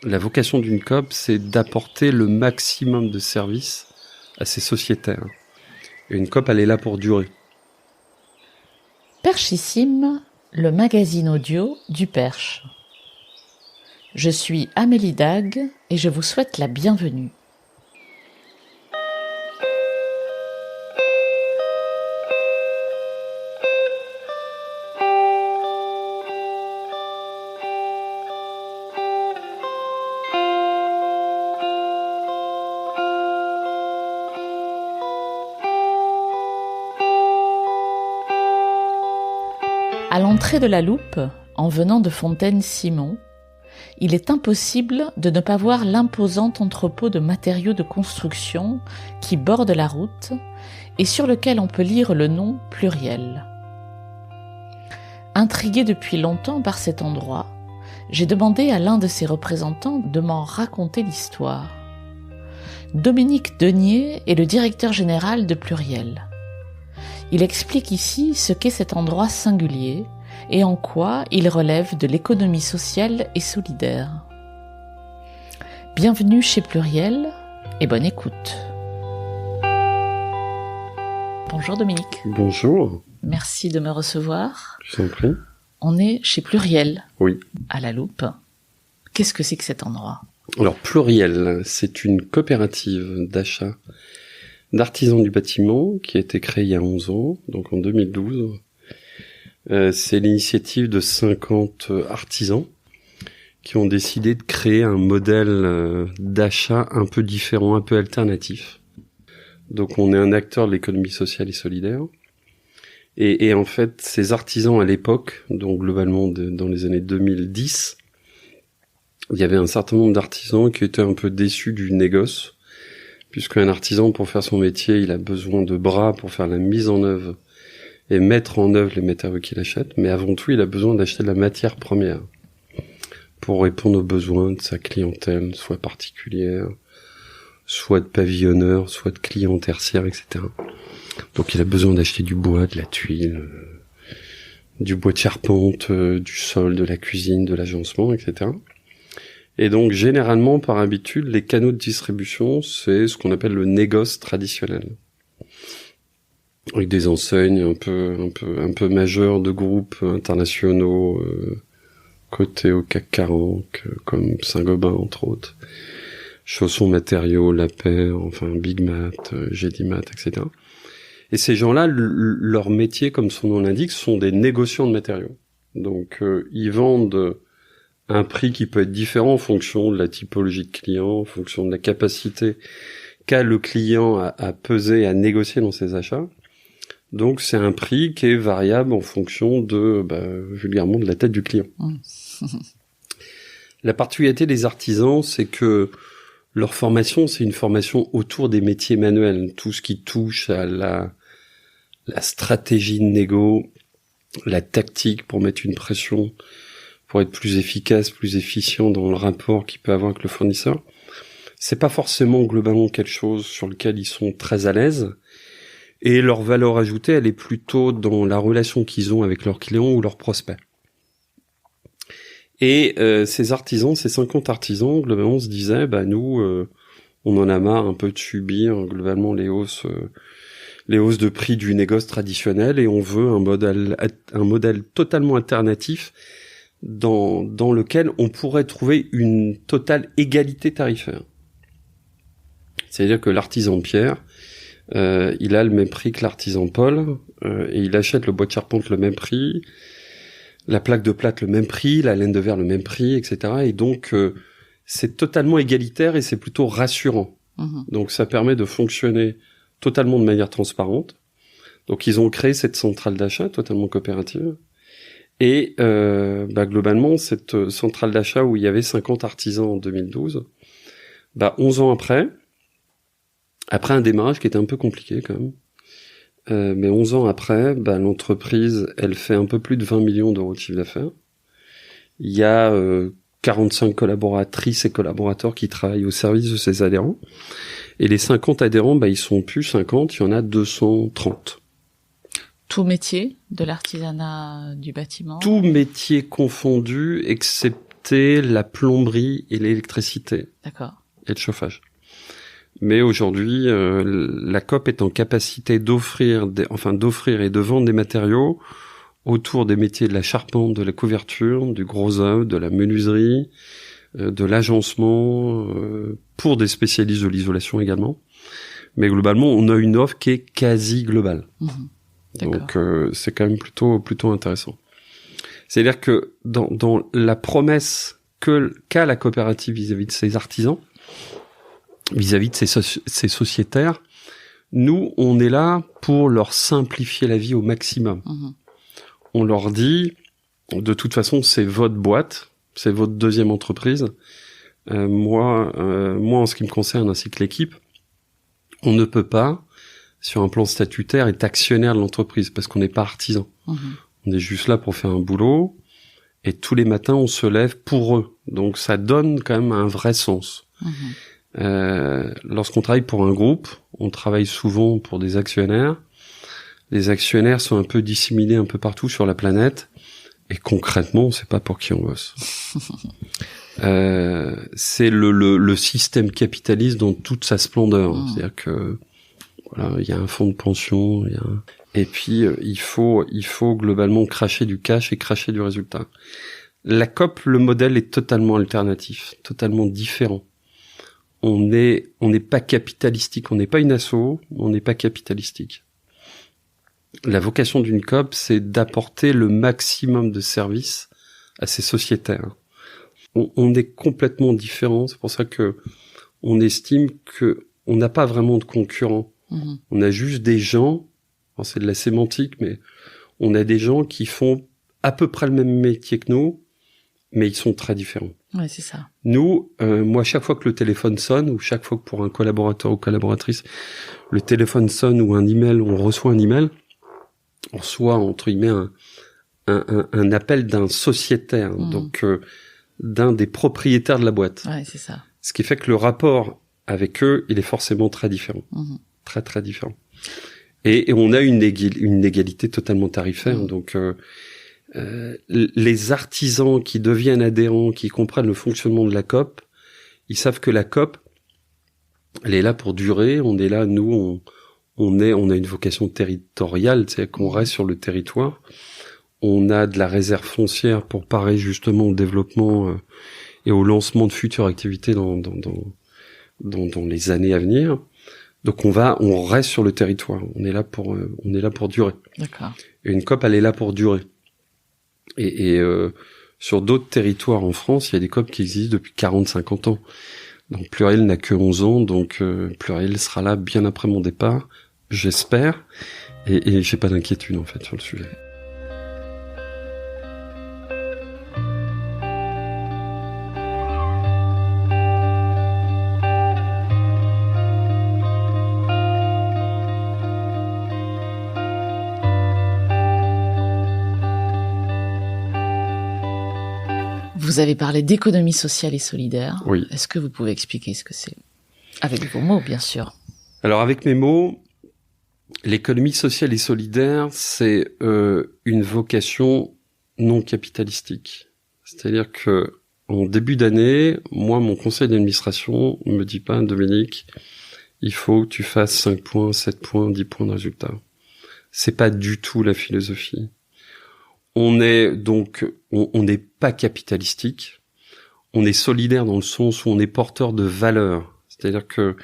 La vocation d'une coop, c'est d'apporter le maximum de services à ses sociétaires. Et une coop, elle est là pour durer. Perchissime, le magazine audio du Perche. Je suis Amélie Dague et je vous souhaite la bienvenue. À l'entrée de la Loupe, en venant de Fontaine-Simon, il est impossible de ne pas voir l'imposant entrepôt de matériaux de construction qui borde la route et sur lequel on peut lire le nom Pluriel. Intrigué depuis longtemps par cet endroit, j'ai demandé à l'un de ses représentants de m'en raconter l'histoire. Dominique Denier est le directeur général de Pluriel. Il explique ici ce qu'est cet endroit singulier et en quoi il relève de l'économie sociale et solidaire. Bienvenue chez Pluriel et bonne écoute. Bonjour Dominique. Bonjour. Merci de me recevoir. Je t'en prie. On est chez Pluriel. Oui. À la Loupe. Qu'est-ce que c'est que cet endroit ? Alors, Pluriel, c'est une coopérative d'achat d'artisans du bâtiment qui a été créée il y a 11 ans, donc en 2012. C'est l'initiative de 50 artisans qui ont décidé de créer un modèle d'achat un peu différent, un peu alternatif. Donc on est un acteur de l'économie sociale et solidaire. Et en fait, ces artisans à l'époque, donc globalement dans les années 2010, il y avait un certain nombre d'artisans qui étaient un peu déçus du négoce, puisqu'un artisan, pour faire son métier, il a besoin de bras pour faire la mise en œuvre et mettre en œuvre les matériaux qu'il achète, mais avant tout, il a besoin d'acheter de la matière première pour répondre aux besoins de sa clientèle, soit particulière, soit de pavillonneurs, soit de clients tertiaires, etc. Donc il a besoin d'acheter du bois, de la tuile, du bois de charpente, du sol, de la cuisine, de l'agencement, etc. Et donc, généralement, par habitude, les canaux de distribution, c'est ce qu'on appelle le négoce traditionnel. Avec des enseignes un peu majeures de groupes internationaux, cotés au CAC 40, comme Saint-Gobain, entre autres. Chaussons Matériaux, La Paire, enfin, Big Mat, Gédimat, etc. Et ces gens-là, leur métier, comme son nom l'indique, sont des négociants de matériaux. Donc, ils vendent un prix qui peut être différent en fonction de la typologie de client, en fonction de la capacité qu'a le client à peser, à négocier dans ses achats. Donc c'est un prix qui est variable en fonction de, vulgairement, de la tête du client. La particularité des artisans, c'est que leur formation, c'est une formation autour des métiers manuels. Tout ce qui touche à la stratégie de négo, la tactique pour mettre une pression, pour être plus efficace, plus efficient dans le rapport qu'il peut avoir avec le fournisseur. C'est pas forcément globalement quelque chose sur lequel ils sont très à l'aise. Et leur valeur ajoutée, elle est plutôt dans la relation qu'ils ont avec leurs clients ou leurs prospects. Et ces artisans, ces 50 artisans, globalement, se disaient, nous, on en a marre un peu de subir globalement les hausses de prix du négoce traditionnel et on veut un modèle totalement alternatif dans lequel on pourrait trouver une totale égalité tarifaire. C'est-à-dire que l'artisan Pierre, il a le même prix que l'artisan Paul, et il achète le bois de charpente le même prix, la plaque de plâtre le même prix, la laine de verre le même prix, etc. Et donc, c'est totalement égalitaire et c'est plutôt rassurant. Donc, ça permet de fonctionner totalement de manière transparente. Donc, ils ont créé cette centrale d'achat totalement coopérative. Et globalement, cette centrale d'achat où il y avait 50 artisans en 2012, 11 ans après un démarrage qui était un peu compliqué quand même, mais 11 ans après, l'entreprise, elle fait un peu plus de 20 millions d'euros de chiffre d'affaires. Il y a 45 collaboratrices et collaborateurs qui travaillent au service de ces adhérents. Et les 50 adhérents, ils sont plus 50, il y en a 230. Tout métier de l'artisanat du bâtiment. Tout métier confondu, capter la plomberie et l'électricité. D'accord. Et le chauffage. Mais aujourd'hui, la COP est en capacité d'offrir et de vendre des matériaux autour des métiers de la charpente, de la couverture, du gros œuvre, de la menuiserie, de l'agencement, pour des spécialistes de l'isolation également. Mais globalement, on a une offre qui est quasi globale. Donc c'est quand même plutôt intéressant. C'est-à-dire que dans la promesse qu'a la coopérative vis-à-vis de ses artisans, vis-à-vis de ses sociétaires, nous, on est là pour leur simplifier la vie au maximum. On leur dit, de toute façon, c'est votre boîte, c'est votre deuxième entreprise. Moi, en ce qui me concerne, ainsi que l'équipe, on ne peut pas, sur un plan statutaire, être actionnaire de l'entreprise, parce qu'on n'est pas artisan. On est juste là pour faire un boulot, et tous les matins, on se lève pour eux. Donc ça donne quand même un vrai sens. Lorsqu'on travaille pour un groupe, on travaille souvent pour des actionnaires. Les actionnaires sont un peu disséminés un peu partout sur la planète, et concrètement, on sait pas pour qui on bosse. C'est le système capitaliste dans toute sa splendeur. C'est-à-dire que voilà, il y a un fonds de pension, et puis il faut globalement cracher du cash et cracher du résultat. La COP, le modèle est totalement alternatif, totalement différent. On n'est pas capitalistique, on n'est pas une asso, on n'est pas capitalistique. La vocation d'une COP, c'est d'apporter le maximum de services à ses sociétaires. On est complètement différent, c'est pour ça que on estime que on n'a pas vraiment de concurrents. On a juste des gens, c'est de la sémantique, mais on a des gens qui font à peu près le même métier que nous, mais ils sont très différents. Ouais, c'est ça. Nous, moi, chaque fois que le téléphone sonne, ou chaque fois que pour un collaborateur ou collaboratrice, le téléphone sonne ou on reçoit un email, on reçoit, entre guillemets, un appel d'un sociétaire, donc d'un des propriétaires de la boîte. Ouais, c'est ça. Ce qui fait que le rapport avec eux, il est forcément très différent. Très, très différent. Et on a une égalité totalement tarifaire, donc les artisans qui deviennent adhérents, qui comprennent le fonctionnement de la COP, ils savent que la COP, elle est là pour durer. On est là, nous, on a une vocation territoriale, c'est-à-dire qu'on reste sur le territoire. On a de la réserve foncière pour parer justement au développement et au lancement de futures activités dans les années à venir. Donc on reste sur le territoire. On est là pour durer. D'accord. Et une COP, elle est là pour durer. Et sur d'autres territoires en France, il y a des COP qui existent depuis 40-50 ans. Donc Pluriel n'a que 11 ans, donc Pluriel sera là bien après mon départ, j'espère. Et j'ai pas d'inquiétude en fait sur le sujet. Vous avez parlé d'économie sociale et solidaire. Oui. Est-ce que vous pouvez expliquer ce que c'est? Avec vos mots, bien sûr. Alors, avec mes mots, l'économie sociale et solidaire, c'est une vocation non capitalistique. C'est-à-dire que en début d'année, moi, mon conseil d'administration me dit pas, Dominique, il faut que tu fasses 5 points, 7 points, 10 points de résultat. C'est pas du tout la philosophie. On n'est pas capitalistique. On est solidaire dans le sens où on est porteur de valeurs. C'est-à-dire que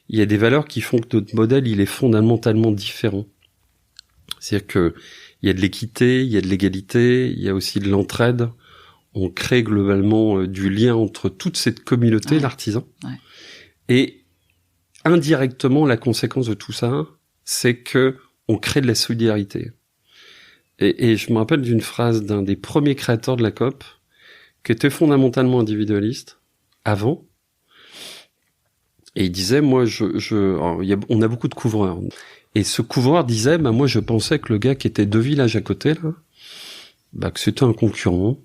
il y a des valeurs qui font que notre modèle, il est fondamentalement différent. C'est-à-dire que il y a de l'équité, il y a de l'égalité, il y a aussi de l'entraide. On crée globalement du lien entre toute cette communauté, l'artisan. Ouais. Et indirectement, la conséquence de tout ça, c'est que on crée de la solidarité. Et je me rappelle d'une phrase d'un des premiers créateurs de la COP, qui était fondamentalement individualiste, avant. Et il disait, moi, on a beaucoup de couvreurs. Et ce couvreur disait, moi, je pensais que le gars qui était 2 villages à côté, là, que c'était un concurrent,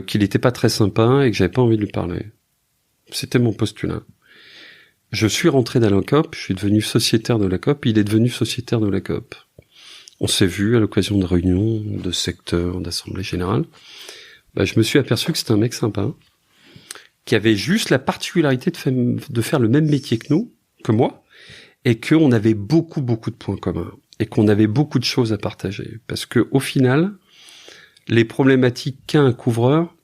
qu'il était pas très sympa et que j'avais pas envie de lui parler. C'était mon postulat. Je suis rentré dans la COP, je suis devenu sociétaire de la COP, il est devenu sociétaire de la COP. On s'est vu à l'occasion de réunions, de secteurs, d'assemblées générales. je me suis aperçu que c'était un mec sympa, qui avait juste la particularité de faire le même métier que moi, et qu'on avait beaucoup de points communs, et qu'on avait beaucoup de choses à partager. Parce que au final, les problématiques qu'a un couvreur,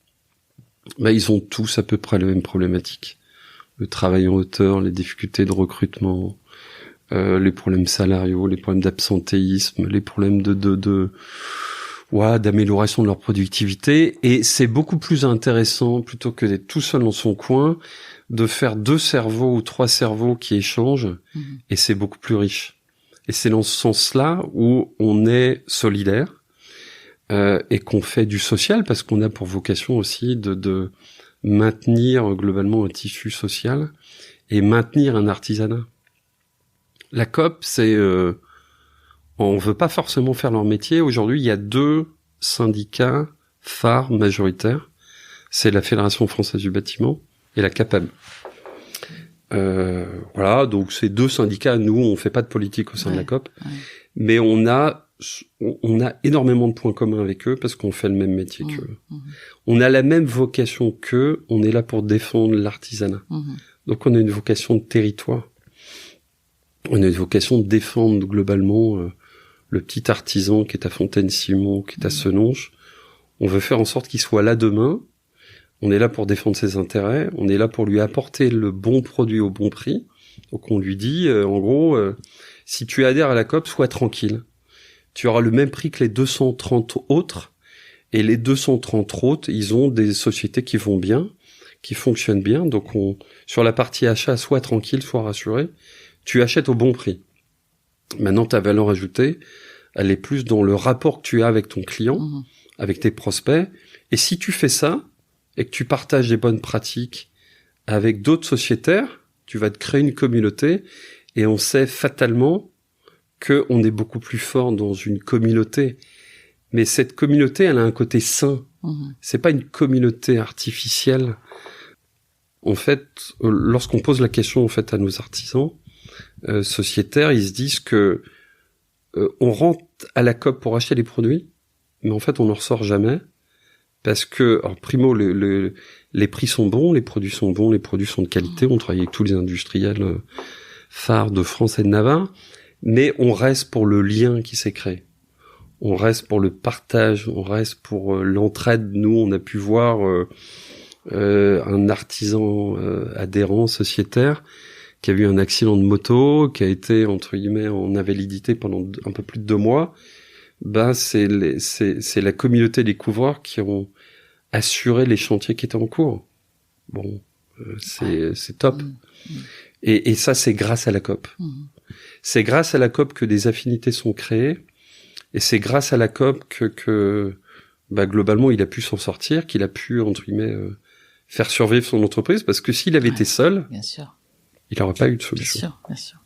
ils ont tous à peu près les mêmes problématiques. Le travail en hauteur, les difficultés de recrutement, les problèmes salariaux, les problèmes d'absentéisme, les problèmes d'amélioration de leur productivité. Et c'est beaucoup plus intéressant, plutôt que d'être tout seul dans son coin, de faire 2 cerveaux ou 3 cerveaux qui échangent, et c'est beaucoup plus riche. Et c'est dans ce sens-là où on est solidaire, et qu'on fait du social, parce qu'on a pour vocation aussi de maintenir globalement un tissu social et maintenir un artisanat. La COP, on veut pas forcément faire leur métier. Aujourd'hui, il y a 2 syndicats phares majoritaires. C'est la Fédération française du bâtiment et la CAPEB. Donc ces 2 syndicats, nous, on fait pas de politique au sein de la COP, mais on a énormément de points communs avec eux parce qu'on fait le même métier qu'eux. On a la même vocation qu'eux, on est là pour défendre l'artisanat. Donc on a une vocation de territoire. On a une vocation de défendre globalement le petit artisan qui est à Fontaine-Simon, qui est à Senonches. On veut faire en sorte qu'il soit là demain. On est là pour défendre ses intérêts. On est là pour lui apporter le bon produit au bon prix. Donc on lui dit, en gros, si tu adhères à la COP, sois tranquille. Tu auras le même prix que les 230 autres. Et les 230 autres, ils ont des sociétés qui vont bien, qui fonctionnent bien. Donc sur la partie achat, sois tranquille, sois rassuré. Tu achètes au bon prix. Maintenant, ta valeur ajoutée, elle est plus dans le rapport que tu as avec ton client, avec tes prospects. Et si tu fais ça, et que tu partages des bonnes pratiques avec d'autres sociétaires, tu vas te créer une communauté. Et on sait fatalement qu'on est beaucoup plus fort dans une communauté. Mais cette communauté, elle a un côté sain. C'est pas une communauté artificielle. En fait, lorsqu'on pose la question en fait à nos artisans sociétaires, ils se disent que on rentre à la COP pour acheter des produits, mais en fait on n'en ressort jamais parce que, alors primo, les prix sont bons, les produits sont bons, les produits sont de qualité. On travaille avec tous les industriels phares de France et de Navarre, mais on reste pour le lien qui s'est créé. On reste pour le partage, on reste pour l'entraide. Nous, on a pu voir un artisan adhérent sociétaire qui a eu un accident de moto, qui a été entre guillemets en invalidité pendant un peu plus de 2 mois. C'est la communauté des couvreurs qui ont assuré les chantiers qui étaient en cours. Bon, c'est top. Et ça, c'est grâce à la COP. C'est grâce à la COP que des affinités sont créées. Et c'est grâce à la COP que globalement, il a pu s'en sortir, qu'il a pu, entre guillemets, faire survivre son entreprise. Parce que s'il avait été seul, bien sûr, il n'aurait pas eu de solution. Bien sûr.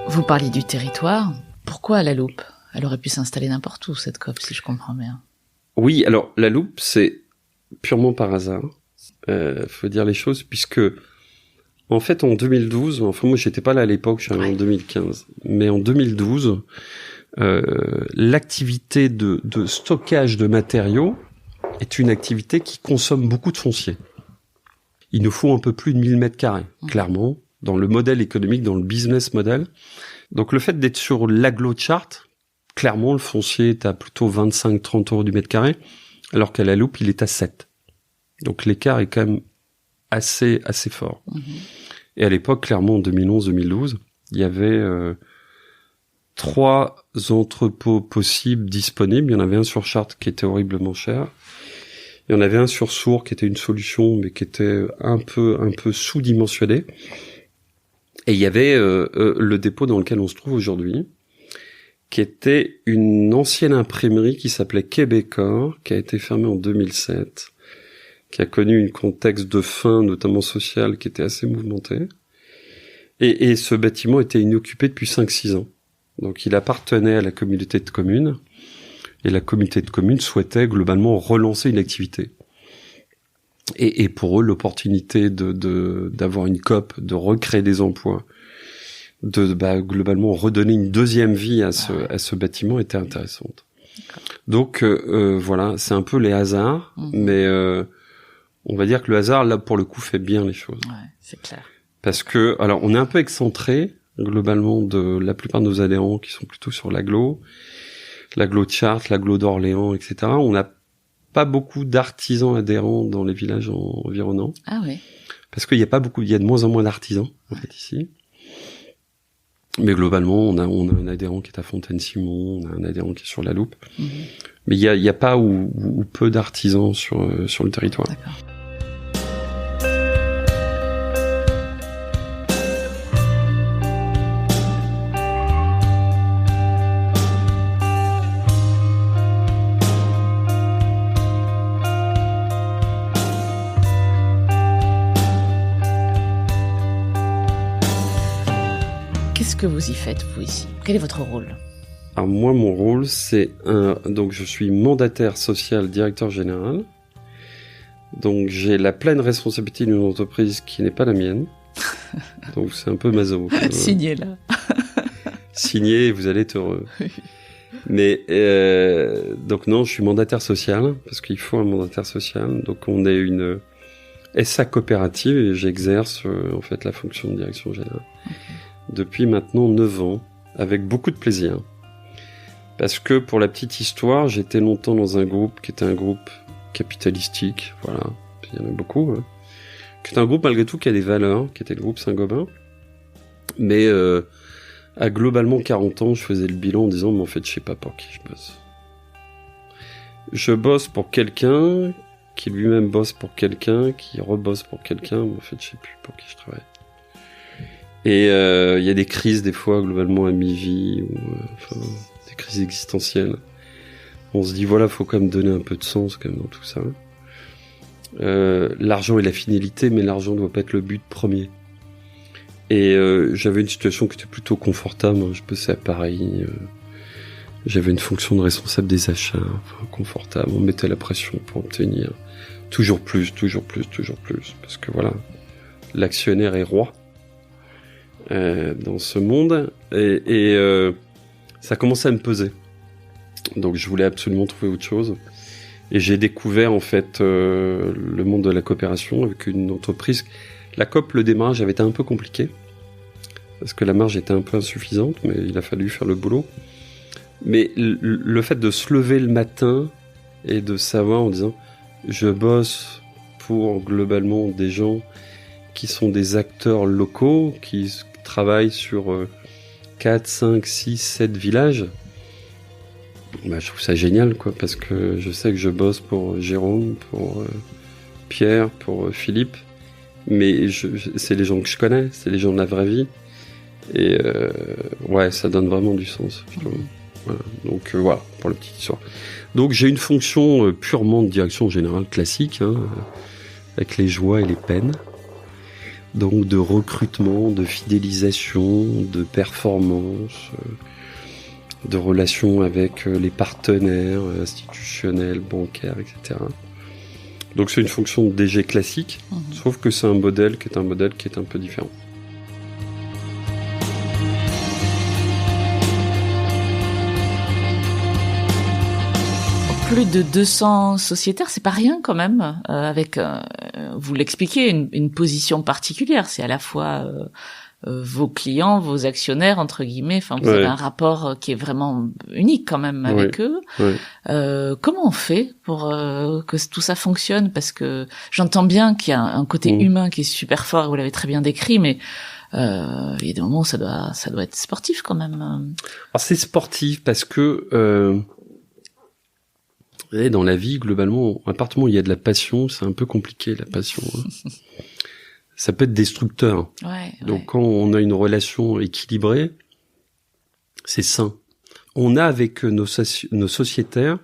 Vous parliez du territoire. Pourquoi la Loupe ? Elle aurait pu s'installer n'importe où, cette COP, si je comprends bien. Oui, alors la Loupe, c'est purement par hasard. Faut dire les choses, puisque en fait en 2012, moi j'étais pas là à l'époque, je suis arrivé en 2015, mais en 2012, l'activité de stockage de matériaux est une activité qui consomme beaucoup de foncier. Il nous faut un peu plus de 1000 mètres carrés, clairement, dans le modèle économique, dans le business model. Donc le fait d'être sur l'aglo-chart, clairement le foncier est à plutôt 25-30 euros du mètre carré, alors qu'à la Loupe, il est à 7. Donc l'écart est quand même assez fort. Et à l'époque, clairement, en 2011-2012, il y avait 3 entrepôts possibles disponibles. Il y en avait un sur Chartres qui était horriblement cher. Il y en avait un sur Sourds qui était une solution, mais qui était un peu sous-dimensionné. Et il y avait le dépôt dans lequel on se trouve aujourd'hui, qui était une ancienne imprimerie qui s'appelait Québecor, qui a été fermée en 2007, qui a connu un contexte de fin, notamment social, qui était assez mouvementé. Et ce bâtiment était inoccupé depuis 5-6 ans. Donc il appartenait à la communauté de communes, et la communauté de communes souhaitait globalement relancer une activité. Et pour eux, l'opportunité d'avoir une COP, de recréer des emplois, de globalement redonner une deuxième vie à ce bâtiment était intéressante. Donc voilà, c'est un peu les hasards, mais on va dire que le hasard là pour le coup fait bien les choses. Ouais, c'est clair. Parce que alors on est un peu excentré globalement de la plupart de nos adhérents qui sont plutôt sur l'agglo de Chartres, l'agglo d'Orléans, etc. On n'a pas beaucoup d'artisans adhérents dans les villages environnants. Ah oui. Parce qu'il y a de moins en moins d'artisans en fait ici. Mais globalement, on a un adhérent qui est à Fontaine-Simon, on a un adhérent qui est sur la Loupe. Mais il y a pas ou peu d'artisans sur le territoire. D'accord. Qu'est-ce que vous y faites, vous, ici? Quel est votre rôle? Alors moi, mon rôle, c'est donc je suis mandataire social, directeur général. Donc j'ai la pleine responsabilité d'une entreprise qui n'est pas la mienne. Donc c'est un peu maso. Signé là. Signé, vous allez être heureux. Mais donc non, je suis mandataire social parce qu'il faut un mandataire social. Donc on est une SA coopérative et j'exerce en fait la fonction de direction générale. Depuis maintenant 9 ans, avec beaucoup de plaisir. Parce que, pour la petite histoire, j'étais longtemps dans un groupe qui était un groupe capitalistique, voilà, il y en a beaucoup, hein, qui est un groupe malgré tout qui a des valeurs, qui était le groupe Saint-Gobain. Mais à globalement 40 ans, je faisais le bilan en disant, mais en fait, je sais pas pour qui je bosse. Je bosse pour quelqu'un qui lui-même bosse pour quelqu'un, qui rebosse pour quelqu'un, mais en fait, je sais plus pour qui je travaille. Et il y a des crises des fois globalement à mi-vie ou des crises existentielles. On se dit voilà, faut quand même donner un peu de sens quand même dans tout ça. L'argent est la finalité, mais l'argent doit pas être le but premier. Et j'avais une situation qui était plutôt confortable. Je bossais à Paris. J'avais une fonction de responsable des achats, confortable. On mettait la pression pour obtenir toujours plus, parce que voilà, l'actionnaire est roi. Dans ce monde et ça commençait à me peser, donc je voulais absolument trouver autre chose et j'ai découvert en fait le monde de la coopération avec une entreprise. La COP, le démarrage avait été un peu compliqué parce que la marge était un peu insuffisante, mais il a fallu faire le boulot. Mais le fait de se lever le matin et de savoir en disant je bosse pour globalement des gens qui sont des acteurs locaux, qui travaillent sur 4, 5, 6, 7 villages, je trouve ça génial, quoi, parce que je sais que je bosse pour Jérôme, pour Pierre, pour Philippe, mais c'est les gens que je connais, c'est les gens de la vraie vie, et ouais, ça donne vraiment du sens, je trouve. Voilà. Donc voilà, pour la petite histoire. Donc j'ai une fonction purement de direction générale classique, hein, avec les joies et les peines. Donc de recrutement, de fidélisation, de performance, de relations avec les partenaires institutionnels, bancaires, etc. Donc c'est une fonction de DG classique, sauf que c'est un modèle qui est un peu différent. Plus de 200 sociétaires, c'est pas rien quand même, avec, vous l'expliquez, une position particulière. C'est à la fois vos clients, vos actionnaires, entre guillemets. Enfin, vous avez un rapport qui est vraiment unique quand même avec eux. Comment on fait pour que tout ça fonctionne? Parce que j'entends bien qu'il y a un côté humain qui est super fort, et vous l'avez très bien décrit, mais il y a des moments où ça doit être sportif quand même. Alors c'est sportif parce que dans la vie, globalement, à partir du moment où il y a de la passion, c'est un peu compliqué, la passion. Hein. Ça peut être destructeur. Donc, quand on a une relation équilibrée, c'est sain. On a avec nos sociétaires,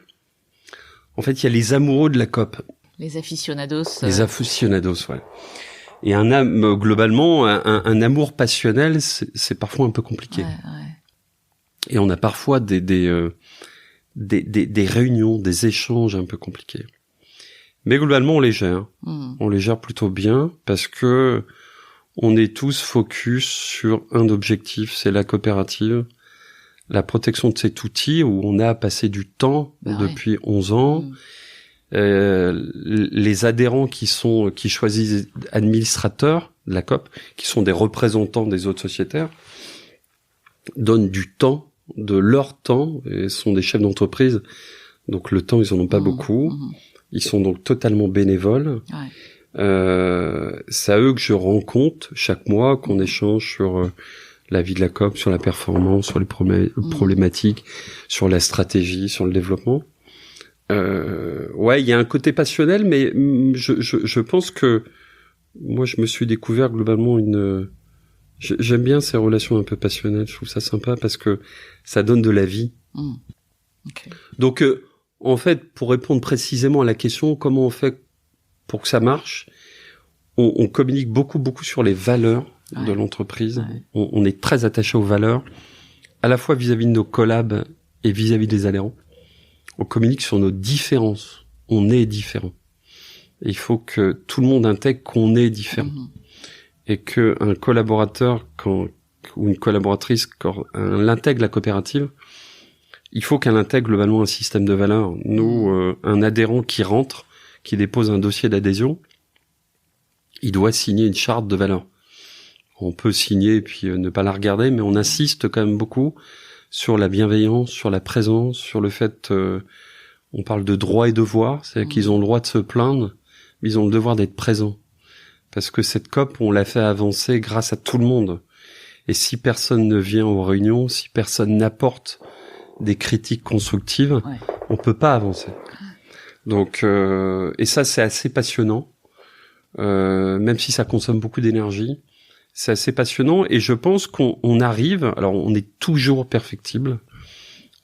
en fait, il y a les amoureux de la COP. Les aficionados. Les aficionados, ouais. Et globalement, un amour passionnel, c'est parfois un peu compliqué. Et on a parfois des réunions, des échanges un peu compliqués. Mais globalement, on les gère. On les gère plutôt bien parce que on est tous focus sur un objectif, c'est la coopérative, la protection de cet outil où on a passé du temps depuis 11 ans. Les adhérents qui choisissent administrateurs de la COP, qui sont des représentants des autres sociétaires, donnent du temps, de leur temps, et sont des chefs d'entreprise. Donc le temps, ils en ont pas beaucoup. Ils sont donc totalement bénévoles. C'est à eux que je rends compte chaque mois, qu'on échange sur la vie de la COP, sur la performance, sur les problématiques, sur la stratégie, sur le développement. Il y a un côté passionnel, mais je pense que moi, je me suis découvert globalement j'aime bien ces relations un peu passionnelles. Je trouve ça sympa parce que ça donne de la vie. Okay. Donc, en fait, pour répondre précisément à la question, comment on fait pour que ça marche, on communique beaucoup sur les valeurs de l'entreprise. On est très attaché aux valeurs, à la fois vis-à-vis de nos collabs et vis-à-vis des adhérents. On communique sur nos différences. On est différents. Et il faut que tout le monde intègre qu'on est différent. Et que un collaborateur ou une collaboratrice, quand elle intègre la coopérative, il faut qu'elle intègre globalement un système de valeurs. Nous, un adhérent qui rentre, qui dépose un dossier d'adhésion, il doit signer une charte de valeurs. On peut signer et puis ne pas la regarder, mais on insiste quand même beaucoup sur la bienveillance, sur la présence, sur le fait, on parle de droits et devoirs, c'est-à-dire qu'ils ont le droit de se plaindre, mais ils ont le devoir d'être présents. Parce que cette COP, on l'a fait avancer grâce à tout le monde. Et si personne ne vient aux réunions, si personne n'apporte des critiques constructives, on peut pas avancer. Donc, et ça, c'est assez passionnant. Même si ça consomme beaucoup d'énergie, c'est assez passionnant. Et je pense qu'on arrive, alors on est toujours perfectible.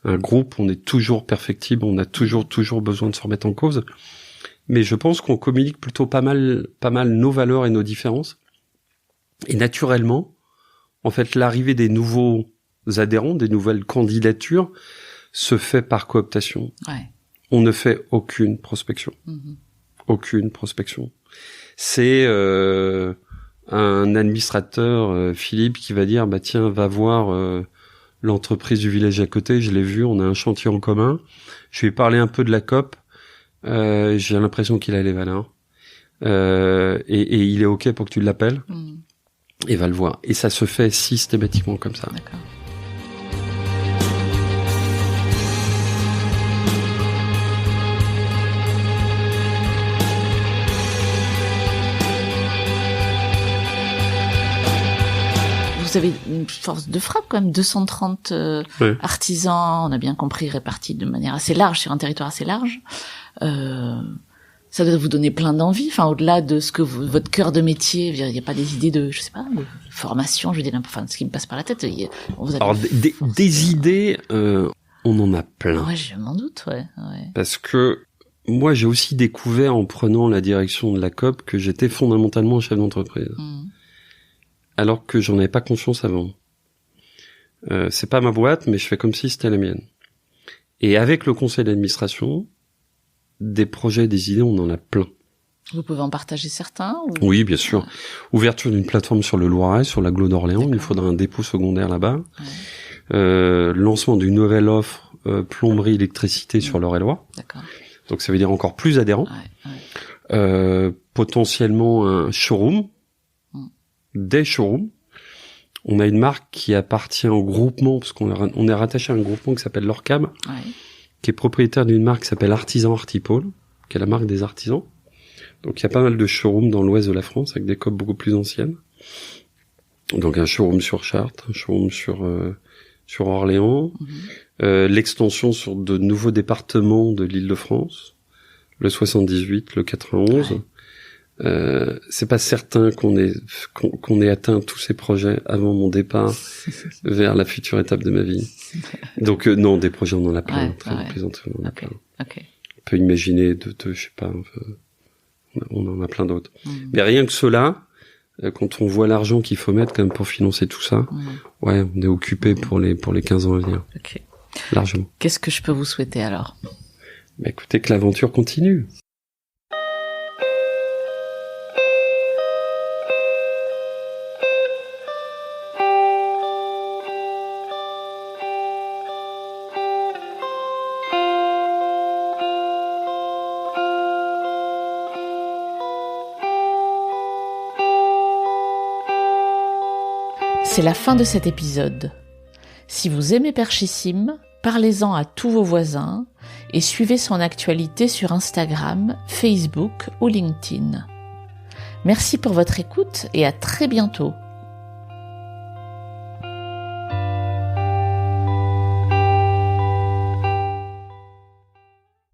Un groupe, on est toujours perfectible, on a toujours besoin de se remettre en cause. Mais je pense qu'on communique plutôt pas mal nos valeurs et nos différences. Et naturellement, en fait, l'arrivée des nouveaux adhérents, des nouvelles candidatures, se fait par cooptation. On ne fait aucune prospection. Aucune prospection. C'est un administrateur, Philippe, qui va dire, tiens, va voir l'entreprise du village à côté, je l'ai vu, on a un chantier en commun. Je lui ai parlé un peu de la COP. J'ai l'impression qu'il a les valeurs. Et il est OK pour que tu l'appelles. Et va le voir. Et ça se fait systématiquement comme ça. D'accord. Vous avez une force de frappe quand même, 230 artisans, on a bien compris, répartis de manière assez large, sur un territoire assez large. Ça doit vous donner plein d'envie, enfin au-delà de ce que votre cœur de métier, il n'y a pas des idées de, je sais pas, de formation, je veux dire, enfin ce qui me passe par la tête. Vous avez... Alors des idées, on en a plein. Ouais, je m'en doute, ouais. Parce que moi j'ai aussi découvert en prenant la direction de la COP que j'étais fondamentalement chef d'entreprise. Alors que j'en avais pas conscience avant. C'est pas ma boîte, mais je fais comme si c'était la mienne. Et avec le conseil d'administration, des projets, des idées, on en a plein. Vous pouvez en partager certains ou... Oui, bien sûr. Ouverture d'une plateforme sur le Loiret, sur l'agglo d'Orléans. Il nous faudra un dépôt secondaire là-bas. Lancement d'une nouvelle offre plomberie, électricité sur l'Eure-et-Loir. D'accord. Donc ça veut dire encore plus adhérents. Potentiellement un showroom. Des showrooms. On a une marque qui appartient au groupement, parce qu'on est rattaché à un groupement qui s'appelle l'Orcab, qui est propriétaire d'une marque qui s'appelle Artisan Artipôle, qui est la marque des artisans. Donc il y a pas mal de showrooms dans l'ouest de la France, avec des COP beaucoup plus anciennes. Donc un showroom sur Chartres, un showroom sur Orléans, l'extension sur de nouveaux départements de l'Île-de-France, le 78, le 91. C'est pas certain qu'on ait atteint tous ces projets avant mon départ vers la future étape de ma vie. Donc non, des projets on en a plein, on en a plein. On peut imaginer je sais pas, on en a plein d'autres. Mais rien que cela, quand on voit l'argent qu'il faut mettre quand même pour financer tout ça, ouais, on est occupé pour les 15 ans à venir. Ok. Largement. Qu'est-ce que je peux vous souhaiter alors? Bah, écoutez, que l'aventure continue. C'est la fin de cet épisode. Si vous aimez Perchissime, parlez-en à tous vos voisins et suivez son actualité sur Instagram, Facebook ou LinkedIn. Merci pour votre écoute et à très bientôt.